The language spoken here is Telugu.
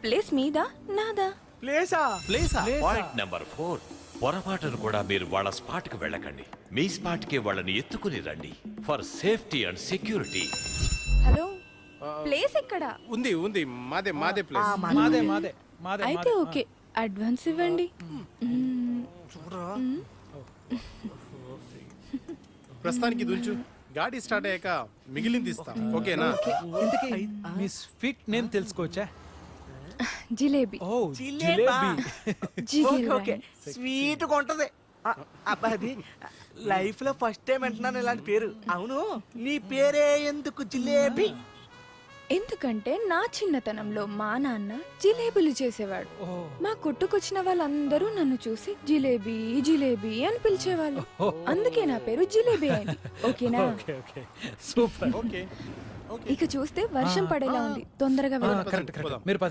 ప్లేస్ మీదా నాదా? ప్లేసా? పాయింట్ నెంబర్ 4, పొరపాటును కూడా మీరు వాళ్ళ స్పాట్ కి వెళ్ళకండి. మీ స్పాట్ కి వాళ్ళని ఎత్తుకుని రండి for safety and security. Hello, place ఎక్కడ? ఉంది ఉంది, మాదే ప్లేస్. మాదే. అయితే ఓకే, అడ్వాన్స్ ఇవ్వండి. ప్రస్తుతానికి దుంచు, గాడి స్టార్ట్ అయ్యాక మిగిలింది ఇస్తాం, ఓకేనా? ఇంతకీ మీ స్వీట్ నేమ్ తెలుసుకోవచ్చా? జిలేబీ. ఓ జిలేబీ. ఓకే స్వీట్ ఉంటది. అబ్బా అది లైఫ్ లో ఫస్ట్ టైం వింటున్నాను ఇలాంటి పేరు. అవును, నీ పేరే ఎందుకు జిలేబీ? ఎందుకంటే నా చిన్నతనంలో మా నాన్న జిలేబీలు చేసేవాడు. మా కొట్టుకొచ్చిన వాళ్ళందరూ నన్ను చూసి జిలేబీ జిలేబీ అని పిలిచేవాళ్ళు. అందుకే నా పేరు జిలేబీ అయింది. ఓకేనా? Okay okay super. ఓకే ఇక చూస్తే వర్షం పడేలా ఉంది, తొందరగా వెళ్దాం. కరెక్ట్ మీరు పదండి.